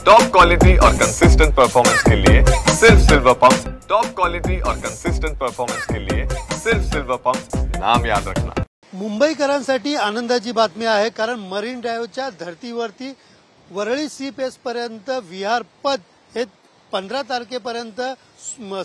Top quality और consistent performance के लिए सिर्फ सिल्वर पंप्स। टॉप क्वालिटी और कंसिस्टेंट परफॉर्मेंस के लिए सिर्फ सिल्वर पंप्स, नाम याद रखना। मुंबईकरांसाठी आनंदाची बातमी आहे, कारण मरीन ड्राईव्हच्या धर्तीवरती वरळी सी पेस पर्यंत विहार पथ हे 15 तारखेपर्यंत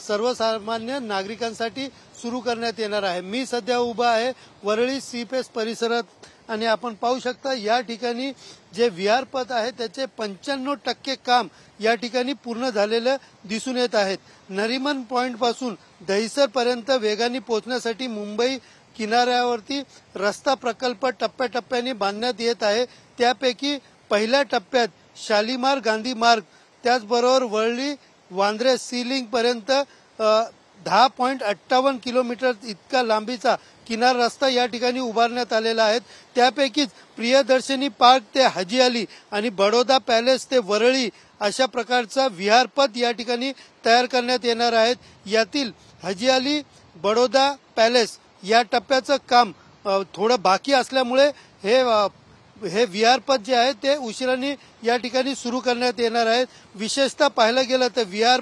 सर्वसामान्य नागरिकांसाठी सुरू करण्यात येणार आहे। मी सध्या उभा आहे वरळी सी पेस परिसरात आणि आपण पाहू शकता या ठिकाणी जे विहार पथ आहे त्याचे 95% काम या ठिकाणी पूर्ण झालेले दिसून येत आहेत। नरीमन पॉइंट पासून दहिसर पर्यंत वेगाने पोहोचण्यासाठी मुंबई किनाऱ्यावरती रस्ता प्रकल्प टप्प्याटप्प्याने बांधण्यात येत आहे। त्यापैकी पहिल्या टप्प्यात शालीमार गांधी मार्ग, त्याचबरोबर वरळी वांद्रे सीलिंग पर्यंत 10.58 किलोमीटर इतका लांबीचा किनार रस्ता या ठिकाणी उभारण्यात आलेला आहे। त्यापैकीच प्रियदर्शनी पार्क ते हाजी अली आणि बडोदा पॅलेस ते वरळी अशा प्रकारचा विहार पथ या ठिकाणी तयार करण्यात येणार आहे। यातील हाजी अली बडोदा पॅलेस या टप्प्याचं काम थोडं बाकी असल्यामुळे हे विहार पथ जे आहे ते उशिराने या ठिकाणी सुरू करण्यात येणार आहे। विशेषतः पाहायला गेलं तर विहार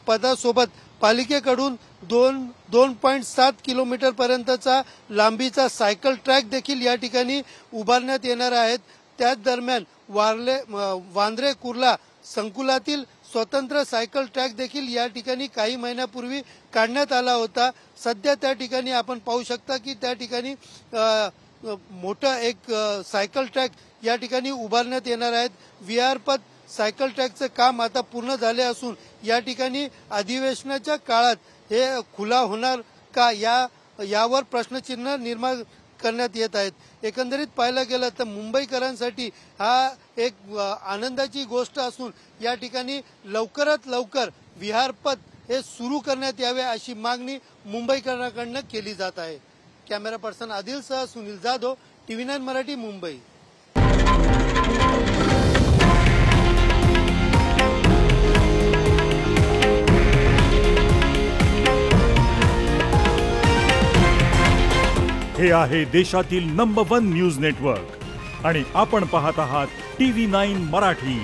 पथासोबत पालिकेकडून 2.7 किलोमीटर पर्यंतचा लांबीचा सायकल ट्रॅक देखील या ठिकाणी उभारण्यात येणार आहेत। त्याच दरम्यान वांद्रे कुर्ला संकुलातील स्वतंत्र सायकल ट्रॅक देखील या ठिकाणी काही महिन्यापूर्वी काढण्यात आला होता। सध्या त्या ठिकाणी आपण पाहू शकता की त्या ठिकाणी मोठा एक सायकल ट्रॅक या ठिकाणी उभारण्यात येणार आहेत। विहार पथ सायकल ट्रॅकचं काम आता पूर्ण झाले असून या ठिकाणी अधिवेशनाच्या काळात हे खुला होणार का यावर प्रश्नचिन्ह निर्माण करण्यात येत आहेत। एकंदरीत पाहायला गेलं तर मुंबईकरांसाठी हा एक आनंदाची गोष्ट असून या ठिकाणी लवकरात लवकर विहार पथ हे सुरू करण्यात यावे अशी मागणी मुंबईकरांकडून केली जात आहे। कॅमेरा पर्सन आदिल सह सुनील जाधव, TV9 मराठी, मुंबई। हे आहे देशातील नंबर 1 न्यूज नेटवर्क आणि आपण पाहत आहात TV9 मराठी,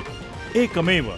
एकमेव।